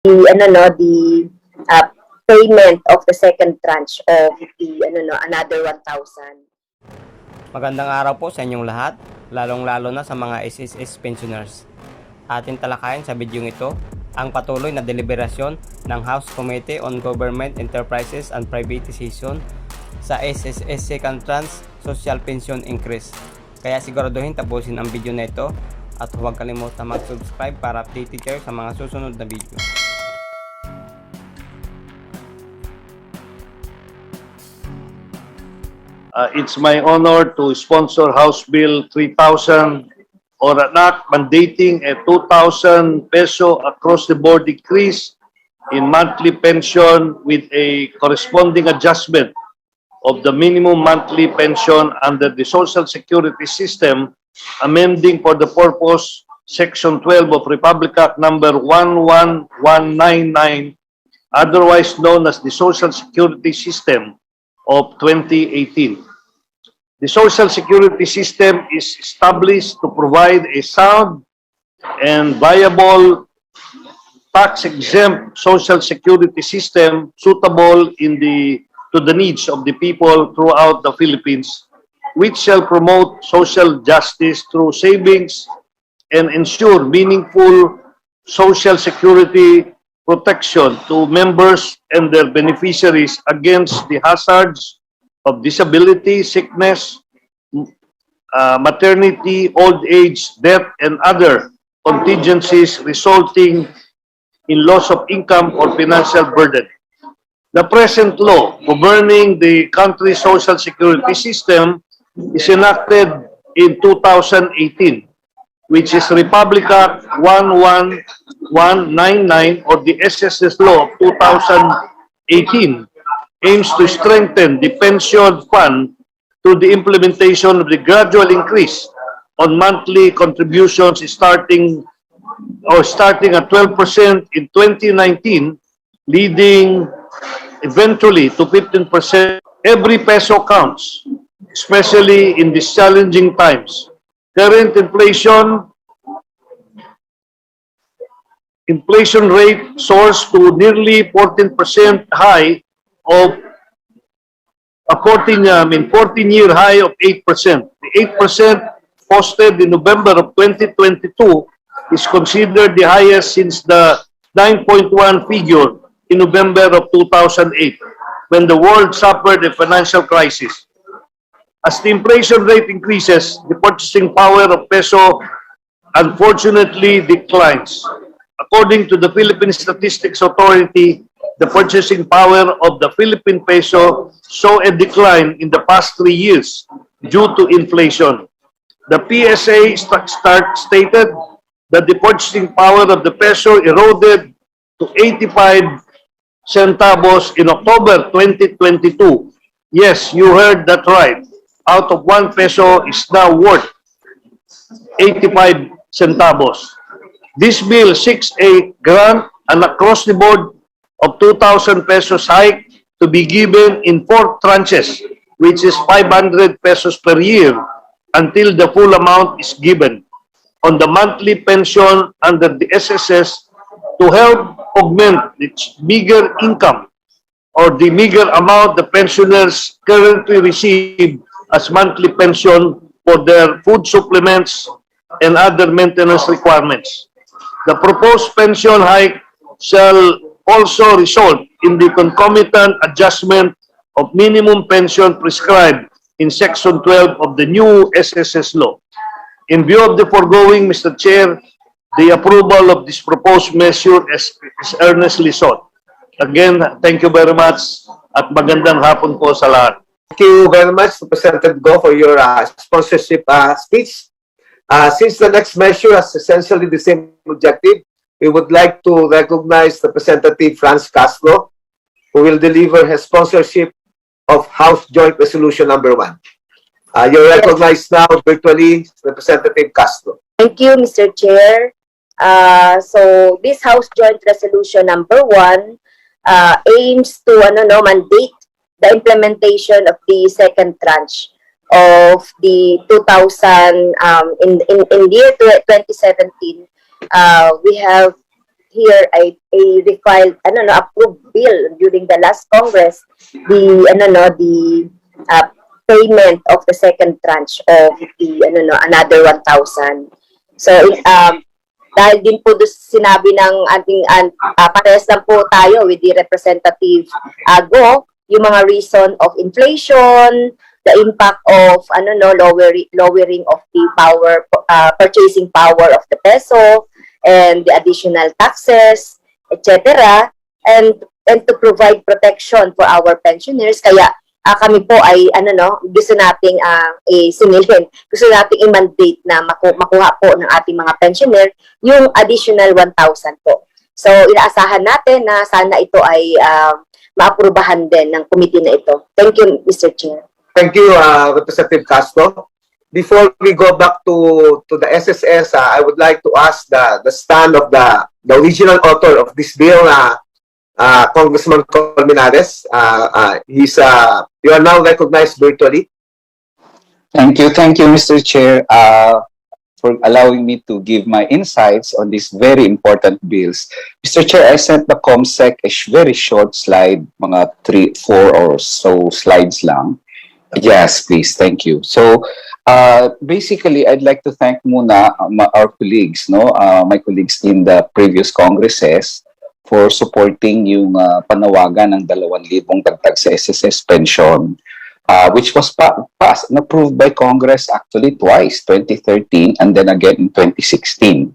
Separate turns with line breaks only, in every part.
the payment of the second tranche of the another 1,000.
Magandang araw po sa inyong lahat, lalong-lalo na sa mga SSS pensioners. Atin talakayin sa video ito ang patuloy na deliberasyon ng House Committee on Government Enterprises and Privatization sa SSS Second Tranche Social Pension Increase. Kaya siguraduhin tapusin ang video na ito at huwag kalimutan mag-subscribe para updated kayo sa mga susunod na video.
It's my honor to sponsor House Bill 3000 or an act mandating a 2,000 peso across-the-board decrease in monthly pension with a corresponding adjustment of the minimum monthly pension under the Social Security System, amending for the purpose Section 12 of Republic Act number 11199, otherwise known as the Social Security System of 2018. The Social Security System is established to provide a sound and viable tax-exempt social security system suitable to the needs of the people throughout the Philippines, which shall promote social justice through savings and ensure meaningful social security protection to members and their beneficiaries against the hazards of disability, sickness, maternity, old age, death, and other contingencies resulting in loss of income or financial burden. The present law governing the country's social security system is enacted in 2018, which is Republic Act 11199 or the SSS Law of 2018, aims to strengthen the pension fund through the implementation of the gradual increase on monthly contributions starting at 12% in 2019, leading eventually to 15%. Every peso counts, especially in these challenging times. Current inflation rate soars to nearly 14% high of a 14-year high of 8%. The 8% posted in November of 2022 is considered the highest since the 9.1 figure in November of 2008, when the world suffered a financial crisis. As the inflation rate increases, the purchasing power of peso unfortunately declines. According to the Philippine Statistics Authority, the purchasing power of the Philippine peso saw a decline in the past 3 years due to inflation. The PSA stated that the purchasing power of the peso eroded to 85 centavos in October 2022. Yes, you heard that right. Out of 1 peso is now worth 85 centavos. This bill seeks a grant and across the board of 2,000 pesos hike to be given in 4 tranches, which is 500 pesos per year until the full amount is given on the monthly pension under the SSS to help augment its meager income or the meager amount the pensioners currently receive as monthly pension for their food supplements and other maintenance requirements. The proposed pension hike shall also result in the concomitant adjustment of minimum pension prescribed in Section 12 of the new SSS law. In view of the foregoing, Mr. Chair, the approval of this proposed measure is earnestly sought. Again, thank you very much at magandang hapon po sa lahat.
Thank you very much, Representative Go, for your sponsorship speech. Since the next measure has essentially the same objective, we would like to recognize Representative Franz Castro, who will deliver his sponsorship of House Joint Resolution number 1. You're recognized now virtually, Representative Castro.
Thank you, Mr. Chair. So this House Joint Resolution number 1 aims to mandate the implementation of the second tranche of the 2,000 in the year 2017. We have here ay a refiled, approved bill during the last Congress, the payment of the second tranche of the, another 1,000. So, dahil din po doon sinabi ng ating, parehas lang po tayo with the representative Go, yung mga reason of inflation, the impact of lowering of the purchasing power of the peso, and the additional taxes, etc. And to provide protection for our pensioners. Kaya kami po ay gusto nating sinilin, gusto nating i-mandate na makuha po ng ating mga pensioner yung additional 1,000 po. So inaasahan natin na sana ito ay maaprubahan din ng committee na ito. Thank you, Mr. Chair.
Thank you, Representative Castro. Before we go back to the SSS, I would like to ask the stand of the original author of this bill, Congressman Colmenares. You are now recognized virtually.
Thank you, Mr. Chair, for allowing me to give my insights on these very important bills. Mr. Chair, I sent the COMSEC a very short slide, mga 3-4 or so slides lang. Yes, please, thank you. So, basically, I'd like to thank muna our colleagues, my colleagues in the previous Congresses for supporting yung panawagan ng 2,000 dagdag sa SSS pension, which was passed and approved by Congress actually twice, 2013 and then again in 2016.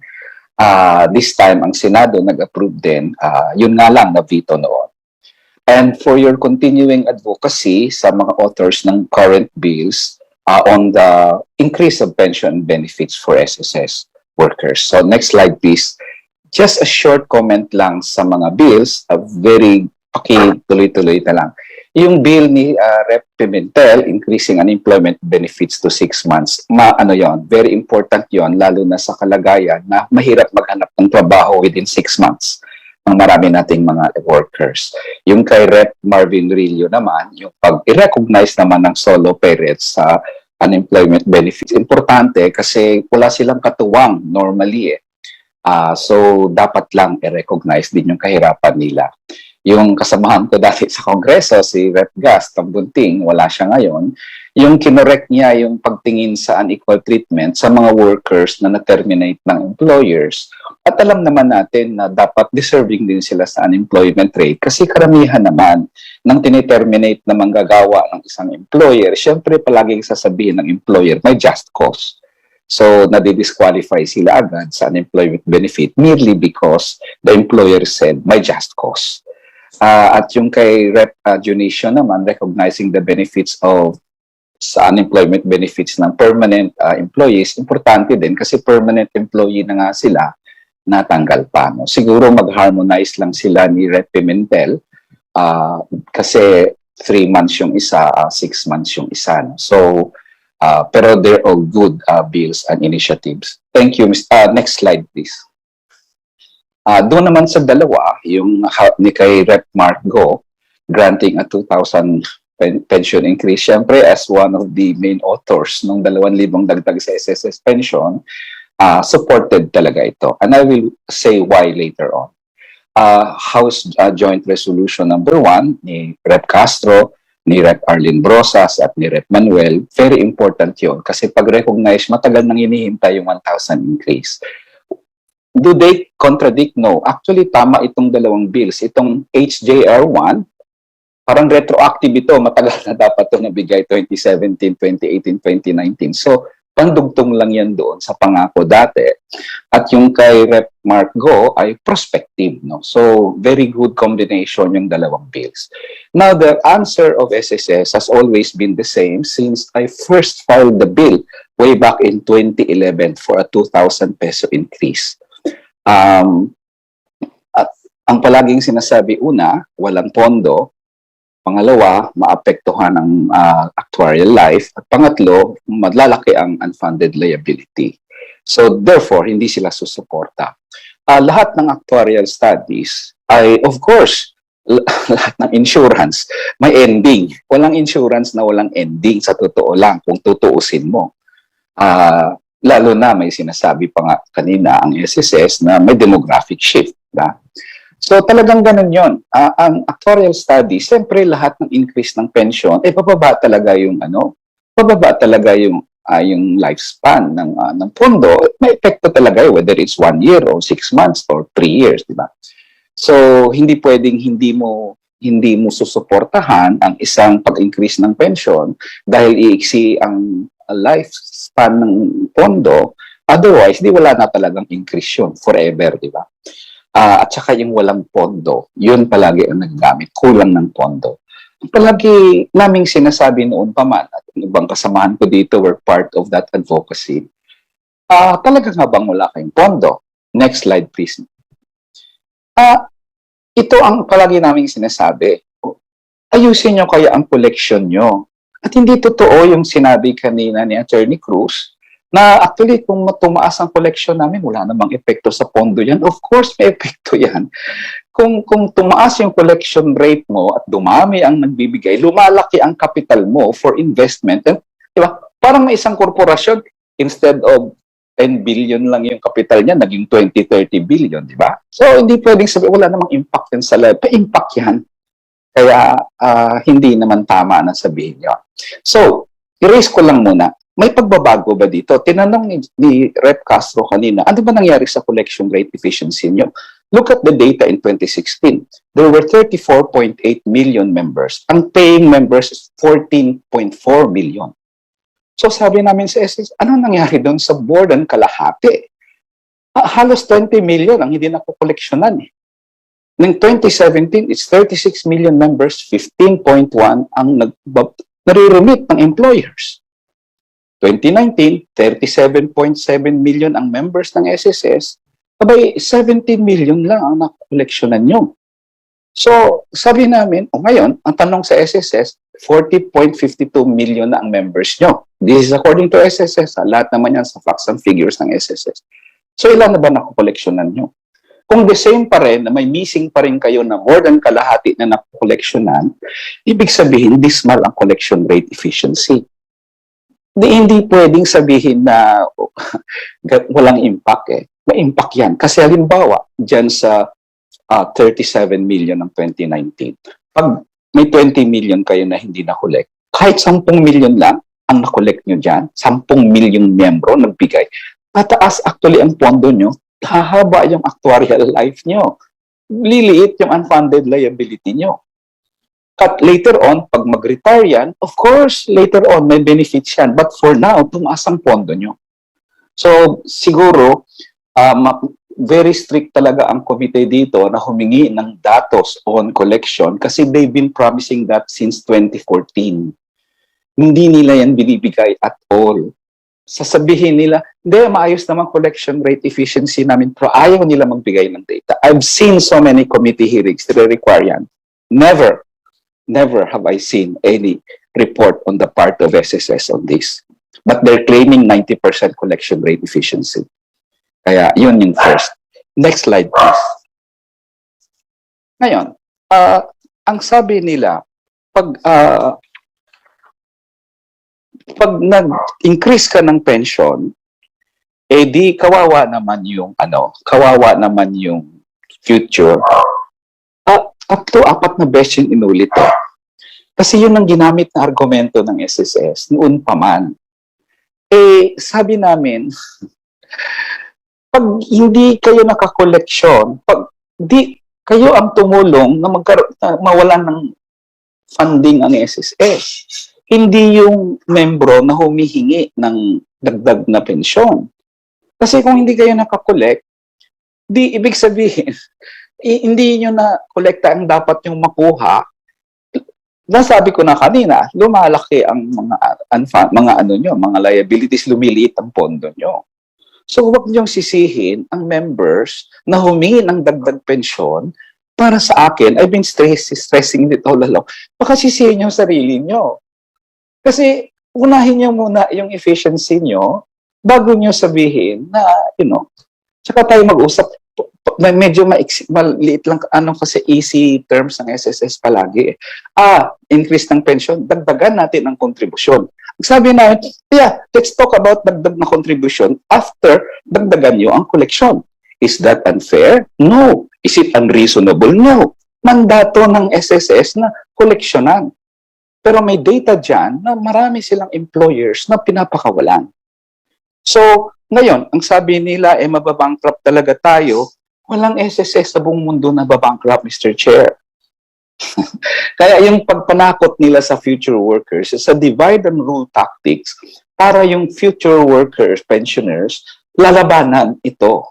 This time, ang Senado nag-approve din, yun nga lang, na-veto noon. And for your continuing advocacy sa mga authors ng current bills on the increase of pension benefits for SSS workers. So next slide, please. Just a short comment lang sa mga bills, tuloy-tuloy na lang. Yung bill ni Rep. Pimentel, increasing unemployment benefits to 6 months, very important yon, lalo na sa kalagayan na mahirap maghanap ng trabaho within 6 months ng marami nating mga workers. Yung kay Rep. Marvin Rillo naman, yung pag-recognize naman ng solo parents sa unemployment benefits, importante kasi wala silang katuwang normally so, dapat lang i-recognize din yung kahirapan nila. Yung kasamahan ko dati sa Kongreso, si Rep. Gas Tambunting, wala siya ngayon, yung kinorek niya yung pagtingin sa unequal treatment sa mga workers na na-terminate ng employers. At alam naman natin na dapat deserving din sila sa unemployment rate kasi karamihan naman ng tiniterminate na manggagawa ng isang employer, syempre palaging sasabihin ng employer, may just cause. So, nadi-disqualify sila agad sa unemployment benefit merely because the employer said, may just cause. At yung kay Rep. Junicio naman, recognizing the benefits of sa unemployment benefits ng permanent employees, importante din kasi permanent employee na nga sila, natanggal pa. No? Siguro mag-harmonize lang sila ni Rep. Pimentel kasi 3 months yung isa, 6 months yung isa. No? So, pero they're all good bills and initiatives. Thank you. Next slide, please. Doon naman sa dalawa, yung ni kay Rep. Mark Go, granting a 2,000 pension increase. Siyempre, as one of the main authors ng 2,000 dagdag sa SSS pension, supported talaga ito. And I will say why later on. House Joint Resolution number 1 ni Rep. Castro, ni Rep. Arlene Brosas at ni Rep. Manuel, very important yun. Kasi pag-recognize, matagal nang hinihintay yung 1,000 increase. Do they contradict? No. Actually, tama itong dalawang bills. Itong HJR 1, parang retroactive ito. Matagal na dapat ito nabigay 2017, 2018, 2019. So, pandugtong lang yan doon sa pangako dati. At yung kay Rep. Mark Go ay prospective. No? So, very good combination yung dalawang bills. Now, the answer of SSS has always been the same since I first filed the bill way back in 2011 for a 2,000 peso increase. At ang palaging sinasabi, una, walang pondo. Pangalawa, maapektuhan ang actuarial life. At pangatlo, madlalaki ang unfunded liability. So, therefore, hindi sila susuporta. Lahat ng actuarial studies ay, of course, lahat ng insurance, may ending. Walang insurance na walang ending sa totoo lang kung tutuusin mo. Lalo na may sinasabi pa nga kanina ang SSS na may demographic shift. Diba? So talagang ganun yun. Ang actuarial study, siyempre lahat ng increase ng pension, pababa talaga yung pababa talaga yung lifespan ng pondo. May epekto talaga whether it's 1 year or 6 months or 3 years, di ba? So hindi pwedeng hindi mo susuportahan ang isang pag-increase ng pension dahil iiksi ang lifespan ng pondo. Otherwise, wala na talagang increase yun forever, di ba? At saka yung walang pondo, yun palagi ang naggamit, kulang ng pondo. Palagi naming sinasabi noon pa man, at ibang kasamahan ko dito were part of that advocacy, talaga nga bang wala kayong pondo? Next slide, please. Ito ang palagi naming sinasabi. Ayusin nyo kaya ang collection nyo. At hindi totoo yung sinabi kanina ni Attorney Cruz, na actually kung tumaas ang collection namin, wala namang epekto sa pondo yan. Of course, may epekto yan. Kung tumaas yung collection rate mo at dumami ang nagbibigay, lumalaki ang capital mo for investment. And, diba? Parang may isang korporasyon, instead of 10 billion lang yung capital niya, naging 20-30 billion, di ba? So, hindi pwedeng sabihin, wala namang impact yan sa life. Pa-impact yan. Kaya, hindi naman tama na sabihin niyo. So, i-raise ko lang muna. May pagbabago ba dito? Tinanong ni Rep. Castro kanina, ano ba nangyari sa collection rate efficiency niyo? Look at the data in 2016. There were 34.8 million members. Ang paying members is 14.4 million. So sabi namin sa SS, ano nangyari doon sa more than kalahati? Halos 20 million ang hindi nakokoleksyonan eh. Noong 2017, it's 36 million members, 15.1 ang nare-remit ng employers. 2019, 37.7 million ang members ng SSS, abay 17 million lang ang nakokoleksyonan nyo. So, sabi namin, ngayon, ang tanong sa SSS, 40.52 million na ang members nyo. This is according to SSS. Lahat naman yan sa facts and figures ng SSS. So, ilan na ba nakokoleksyonan nyo? Kung the same pa rin, na may missing pa rin kayo na more than kalahati na nakokoleksyonan, ibig sabihin, dismal ang collection rate efficiency. Hindi pwedeng sabihin na walang impact eh. May impact yan. Kasi halimbawa, dyan sa 37 million ng 2019, pag may 20 million kayo na hindi na-collect, kahit 10 million lang ang na-collect nyo dyan, 10 million miyembro nagbigay, tataas actually ang pondo nyo, hahaba yung actuarial life nyo. Liliit yung unfunded liability nyo. At later on, pag mag-retire yan, of course, later on, may benefits yan. But for now, tumaas ang pondo nyo. So, siguro, very strict talaga ang komite dito na humingi ng datos on collection kasi they've been promising that since 2014. Hindi nila yan binibigay at all. Sasabihin nila, hindi, maayos naman collection rate efficiency namin, pero ayaw nila magbigay ng data. I've seen so many committee hearings that require yan. Never have I seen any report on the part of SSS on this. But they're claiming 90% collection rate efficiency. Kaya yun yung first. Next slide, please. Ngayon, ang sabi nila, pag nag-increase ka ng pension, di kawawa naman yung future. 4 na beses yung inulit to. Kasi yun ang ginamit na argumento ng SSS noon pa man. Sabi namin, pag hindi kayo nakakoleksyon, pag di kayo ang tumulong na mawalan ng funding ang SSS, hindi yung membro na humihingi ng dagdag na pensyon. Kasi kung hindi kayo nakakolekt, di ibig sabihin, hindi nyo na kolekta ang dapat yung makuha. Nasabi ko na kanina, lumalaki ang mga liabilities, lumiliit ang pondo nyo. So huwag niyong sisihin ang members na humingi ng dagdag pensyon. Para sa akin, I've been stressing it all along. Baka sisihin yung sarili nyo. Kasi unahin nyo muna yung efficiency nyo bago nyo sabihin na, tsaka tayo mag-usap. Medyo maliit lang, kasi easy terms ng SSS palagi. Increase ng pension, dagdagan natin ang kontribusyon. Sabi namin, yeah, let's talk about dagdag na contribution after dagdagan nyo ang koleksyon. Is that unfair? No. Is it unreasonable? No. Mandato ng SSS na koleksyonan. Pero may data dyan na marami silang employers na pinapakawalan. So, ngayon, ang sabi nila, mababankrupt talaga tayo. Walang SSS sa buong mundo na babankrupt, Mr. Chair. Kaya yung pagpanakot nila sa future workers, sa divide and rule tactics, para yung future workers, pensioners, lalabanan ito.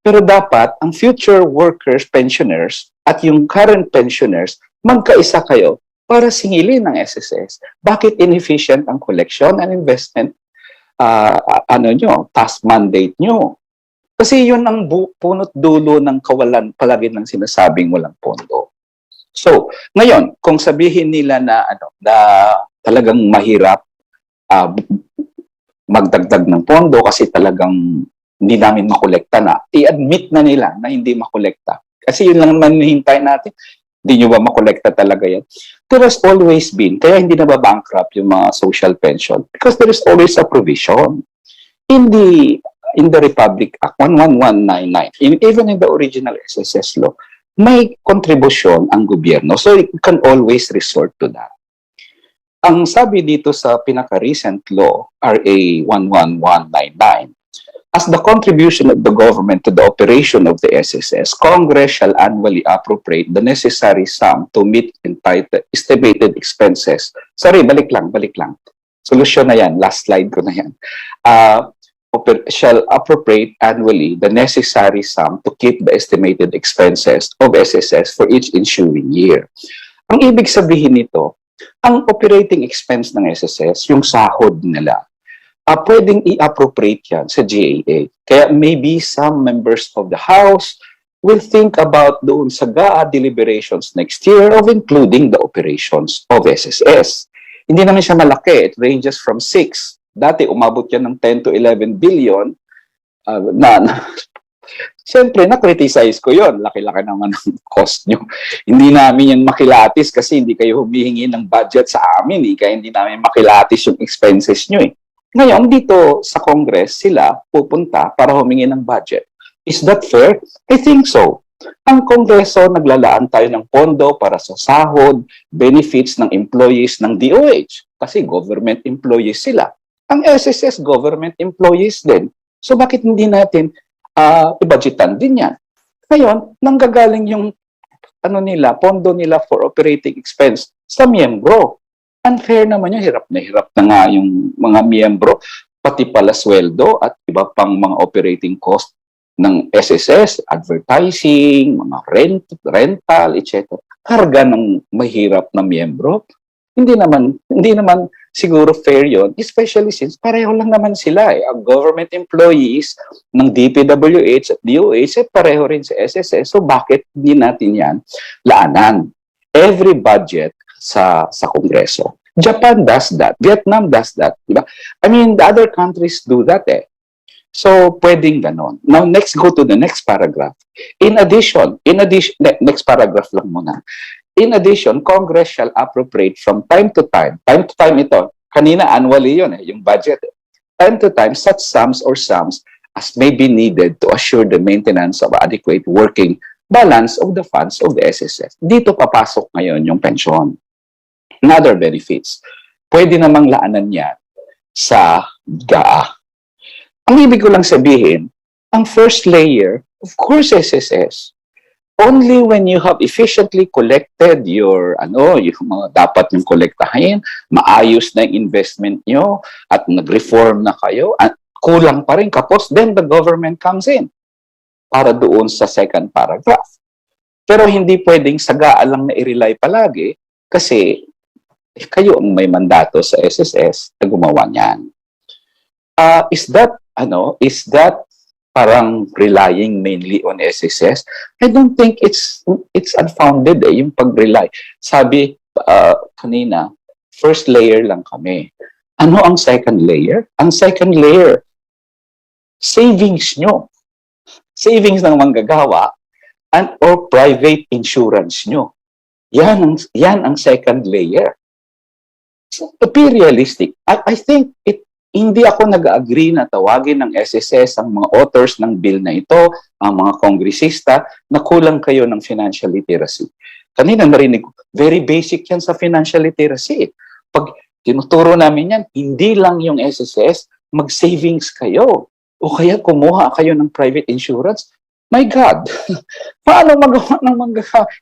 Pero dapat, ang future workers, pensioners, at yung current pensioners, magkaisa kayo para singilin ng SSS. Bakit inefficient ang collection and investment task mandate nyo? Kasi yun ang punot dulo ng kawalan palagi ng sinasabing walang pondo. So, ngayon, kung sabihin nila na talagang mahirap magdagdag ng pondo kasi talagang hindi namin makolekta na, i-admit na nila na hindi makolekta. Kasi yun lang naman hinihintay natin. Hindi nyo ba makolekta talaga yan? There has always been, kaya hindi na ba-bankrupt yung mga social pension because there is always a provision. In the Republic Act 11199, even in the original SSS law, may kontribusyon ang gobyerno. So, you can always resort to that. Ang sabi dito sa pinaka-recent law, RA 11199, as the contribution of the government to the operation of the SSS, Congress shall annually appropriate the necessary sum to meet estimated expenses. Sorry, balik lang. Solusyon na yan. Last slide ko na yan. Shall appropriate annually the necessary sum to keep the estimated expenses of SSS for each ensuing year. Ang ibig sabihin nito, ang operating expense ng SSS, yung sahod nila, pwedeng i-appropriate yan sa GAA. Kaya maybe some members of the House will think about doon sa GAA deliberations next year of including the operations of SSS. Hindi naman siya malaki. It ranges from 6. Dati, umabot yan ng 10 to 11 billion. Siyempre, na-criticize ko yon. Laki-laki naman ang cost nyo. Hindi namin yan makilatis kasi hindi kayo humihingi ng budget sa amin. Kaya hindi namin makilatis yung expenses nyo. Ngayon, dito sa Congress, sila pupunta para humingi ng budget. Is that fair? I think so. Ang Kongreso, naglalaan tayo ng pondo para sa sahod, benefits ng employees ng DOH. Kasi government employees sila. Ang SSS, government employees din. So, bakit hindi natin i-budgetan din yan? Ngayon, nanggagaling yung pondo nila for operating expense sa miyembro. Unfair naman yun. Hirap na nga yung mga miyembro, pati pala sweldo at iba pang mga operating cost ng SSS, advertising, mga rental, etc. Karga ng mahirap na miyembro. Hindi naman siguro fair yon, especially since pareho lang naman sila. Ang government employees ng DPWH at DOH pareho rin sa SSS. So bakit hindi natin yan laanan? Every budget sa Kongreso. Japan does that. Vietnam does that. Diba? I mean, the other countries do that So, pwedeng ganon. Now, go to the next paragraph. In addition, next paragraph lang muna. In addition, Congress shall appropriate from time to time ito, kanina annually yun, yung budget. Time to time, such sums as may be needed to assure the maintenance of adequate working balance of the funds of the SSS. Dito papasok ngayon yung pension. Another benefits. Pwede namang laanan yan sa GAA. Ang ibig ko lang sabihin, ang first layer, of course, SSS. Only when you have efficiently collected yung mga dapat yung kolektahin, maayos na yung investment nyo, at nag-reform na kayo, at kulang pa rin kapos, then the government comes in para doon sa second paragraph. Pero hindi pwedeng sagaa lang na i-rely palagi kasi kayo ang may mandato sa SSS na gumawa niyan. Is that parang relying mainly on SSS? I don't think it's unfounded yung pag-rely. Sabi kanina, first layer lang kami. Ano ang second layer? Ang second layer, savings nyo. Savings ng manggagawa or private insurance nyo. Yan ang second layer. So, to be realistic, I think hindi ako nag-agree na tawagin ng SSS ang mga authors ng bill na ito, ang mga kongresista, na kulang kayo ng financial literacy. Kanina narinig ko, very basic yan sa financial literacy. Pag tinuturo namin yan, hindi lang yung SSS, mag-savings kayo. O kaya kumuha kayo ng private insurance. My God, paano magawa ng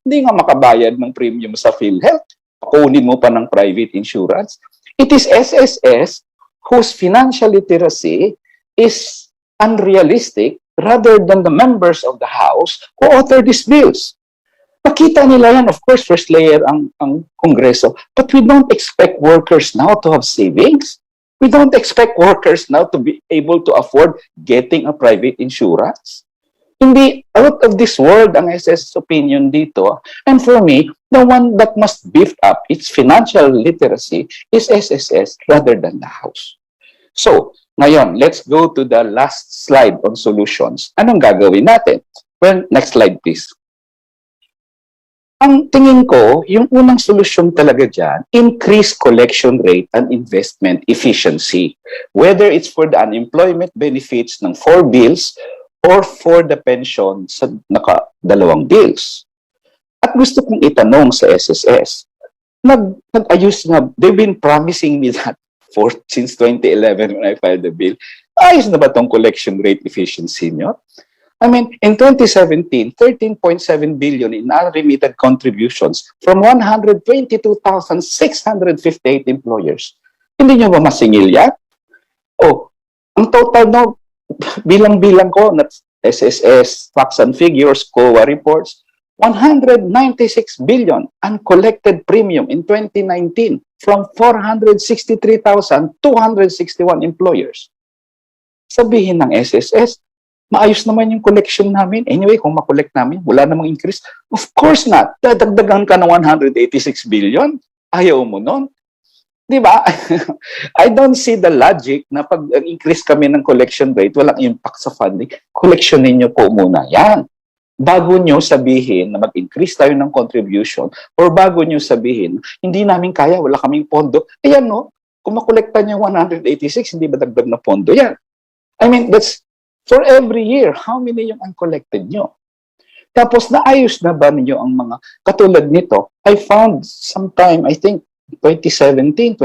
hindi nga makabayad ng premium sa PhilHealth? Kunin mo pa ng private insurance. It is SSS whose financial literacy is unrealistic rather than the members of the House who author these bills. Nakita nila yan, of course, first layer ang Kongreso, but we don't expect workers now to have savings. We don't expect workers now to be able to afford getting a private insurance. Hindi out of this world ang SSS opinion dito. And for me, the one that must beef up its financial literacy is SSS rather than the House. So, ngayon, let's go to the last slide on solutions. Anong gagawin natin? Well, next slide please. Ang tingin ko, yung unang solusyon talaga dyan, increase collection rate and investment efficiency. Whether it's for the unemployment benefits ng 4 bills or for the pension sa naka-2 bills. At gusto kong itanong sa SSS, nag-ayos nga, they've been promising me that since 2011 when I filed the bill. Ayos na ba itong collection rate efficiency nyo? I mean, in 2017, 13.7 billion in unremitted contributions from 122,658 employers. Hindi nyo ba masingil yan? Oh, ang total no, bilang-bilang ko, SSS, facts and figures, COA reports, 196 billion uncollected premium in 2019 from 463,261 employers. Sabihin ng SSS, maayos naman yung collection namin. Anyway, kung makolect namin, wala namang increase. Of course not. Dadagdagan ka ng 186 billion. Ayaw mo nun. Di ba? I don't see the logic na pag increase kami ng collection rate, walang impact sa funding. Collection ninyo po muna yan. Bago nyo sabihin na mag-increase tayo ng contribution or bago nyo sabihin, hindi namin kaya, wala kaming pondo. Ayan no, kung makolekta nyo 186, hindi ba dagdag na pondo yan? I mean, that's for every year. How many yung uncollected nyo? Tapos naayos na ba ninyo ang mga katulad nito? I found sometime, I think, 2017,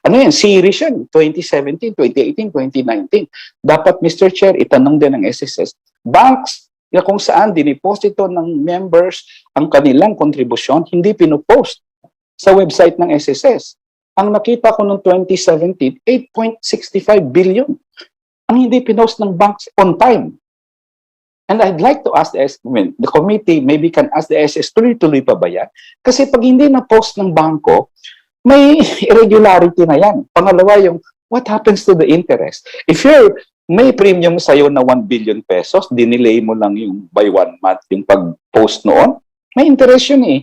ano yan, series yan, 2017, 2018, 2019. Dapat, Mr. Chair, itanong din ng SSS, banks, kung saan diniposito ng members ang kanilang kontribusyon, hindi pinupost sa website ng SSS. Ang nakita ko noong 2017, 8.65 billion. Ang hindi pinost ng banks on time. And I'd like to ask the committee maybe can ask the SS, tuloy-tuloy pa ba yan? Kasi pag hindi na-post ng bangko, may irregularity na yan. Pangalawa yung, what happens to the interest? If may premium sa'yo na 1 billion pesos, dinelay mo lang yung by 1 month yung pag-post noon, may interest yun eh.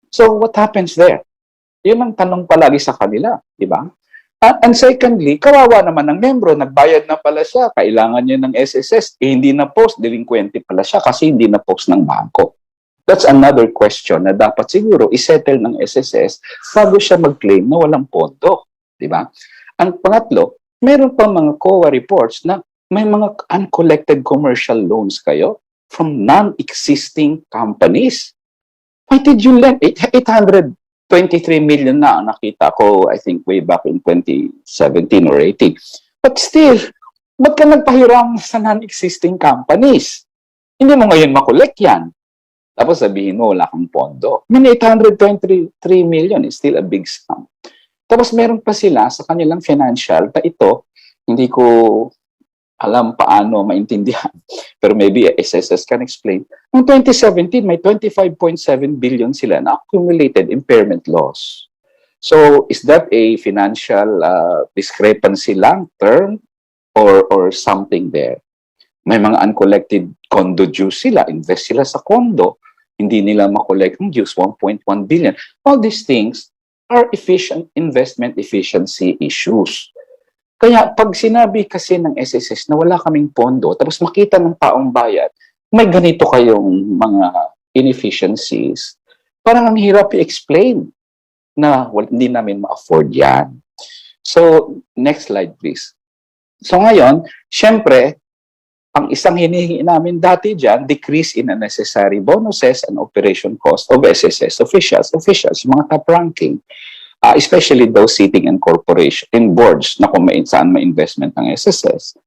So what happens there? Yun ang tanong palagi sa kanila, di ba? And secondly, kawawa naman ng membro, nagbayad na pala siya, kailangan niya ng SSS, hindi na post, delinquente pala siya kasi hindi na post ng bangko. That's another question na dapat siguro isettle ng SSS bago siya mag-claim na walang pondo. Di ba? Ang pangatlo, meron pa mga COA reports na may mga uncollected commercial loans kayo from non-existing companies. Why did you lend? 823 million na nakita ko, I think, way back in 2017 or 18. But still, ba't ka nagpahiram sa non-existing companies? Hindi mo ngayon makolek yan. Tapos sabihin mo, wala kang pondo. I mean, 823 million is still a big sum. Tapos meron pa sila sa kanilang financial na ito, hindi ko alam paano maintindihan. Pero maybe SSS can explain. Noong 2017, may 25.7 billion sila na accumulated impairment loss. So, is that a financial discrepancy lang term or something there? May mga uncollected condo dues sila, invest sila sa condo, hindi nila makollect ang dues, 1.1 billion. All these things are investment efficiency issues. Kaya pag sinabi kasi ng SSS na wala kaming pondo, tapos makita ng taong bayan, may ganito kayong mga inefficiencies, parang ang hirap i-explain na hindi namin ma-afford yan. So, next slide please. So ngayon, syempre, ang isang hinihingi namin dati dyan, decrease in unnecessary bonuses and operation cost of SSS officials, yung mga top ranking, especially those sitting in corporation, in boards na kung saan may investment ng SSS.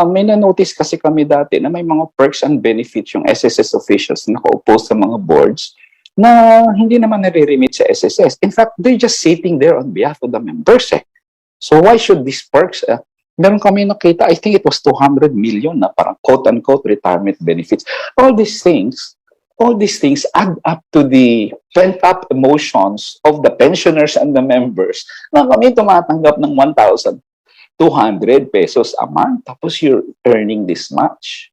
May na-notice kasi kami dati na may mga perks and benefits yung SSS officials na nakaupo sa mga boards na hindi naman nare-remit sa SSS. In fact, they're just sitting there on behalf of the members. So why should these perks? Meron kami nakita, I think it was 200 million na parang quote-unquote retirement benefits. All these things add up to the pent-up emotions of the pensioners and the members na kami tumatanggap ng 1,200 pesos a month, tapos you're earning this much.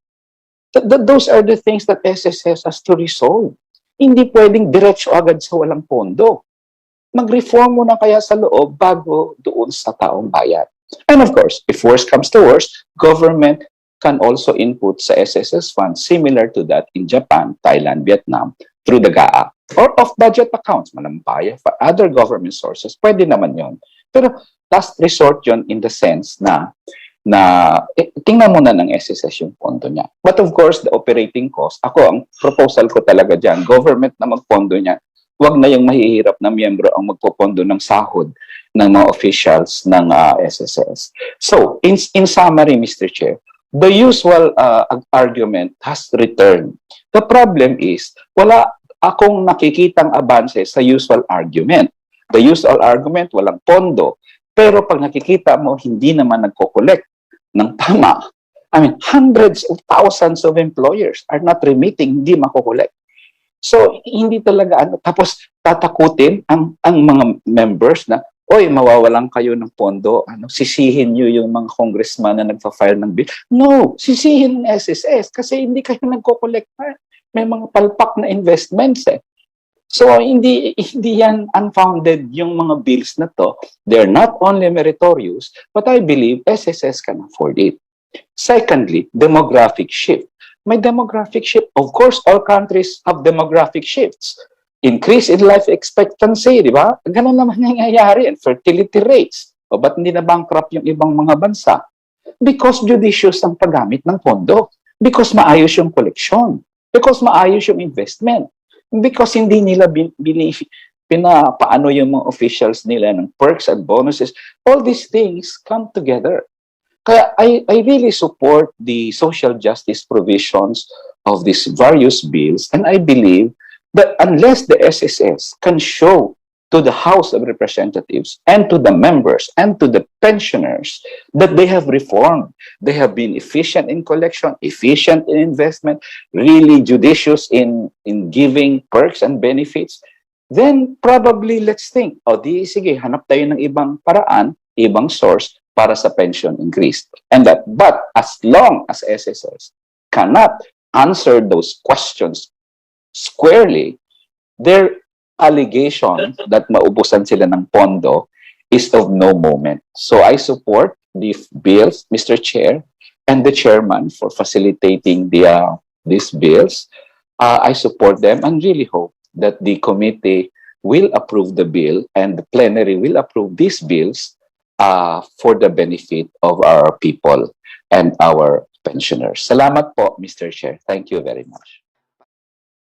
Those are the things that SSS has to resolve. Hindi pwedeng diretso agad sa walang pondo. Mag-reform muna kaya sa loob bago doon sa taong bayan. And of course, if worse comes to worse, government can also input sa SSS funds similar to that in Japan, Thailand, Vietnam through the GAA or off-budget accounts, malampaya, for other government sources, pwede naman yon. Pero last resort yon in the sense na tingnan muna ng SSS yung pondo niya. But of course, the operating cost, ang proposal ko talaga dyan, government na magpondo niya, wag na yung mahihirap na miyembro ang magpopondo ng sahod ng mga officials ng SSS. So, in summary, Mr. Chair, the usual argument has returned. The problem is, wala akong nakikitang abanse sa usual argument. The usual argument, walang pondo. Pero pag nakikita mo, hindi naman nagko-collect ng tama. I mean, hundreds of thousands of employers are not remitting, hindi mako-collect. So, hindi talaga, tapos tatakutin ang mga members na, oy, mawawalan kayo ng pondo, sisihin nyo yung mga congressman na nagpa-file ng bill. No, sisihin ng SSS kasi hindi kayo nagko-collect. May mga palpak na investments eh. So, hindi yan unfounded yung mga bills na to. They're not only meritorious, but I believe SSS can afford it. Secondly, demographic shift. May demographic shift. Of course, all countries have demographic shifts. Increase in life expectancy, di ba? Ganun naman nangyayari. Fertility rates. O ba't hindi na bankrupt yung ibang mga bansa? Because judicious ang paggamit ng pondo. Because maayos yung koleksyon. Because maayos yung investment. Because hindi nila pinapaano yung mga officials nila ng perks and bonuses. All these things come together. Kaya I really support the social justice provisions of these various bills, and I believe that unless the SSS can show to the House of Representatives and to the members and to the pensioners that they have reformed, they have been efficient in collection, efficient in investment, really judicious in giving perks and benefits, then probably let's think, sige, hanap tayo ng ibang paraan, ibang source para sa pension increase. But as long as SSS cannot answer those questions squarely, their allegation that maubusan sila ng pondo is of no moment. So I support the bills, Mr. Chair, and the chairman for facilitating these bills. I support them and really hope that the committee will approve the bill and the plenary will approve these bills for the benefit of our people and our pensioners. Salamat po, Mr. Chair. Thank you very much.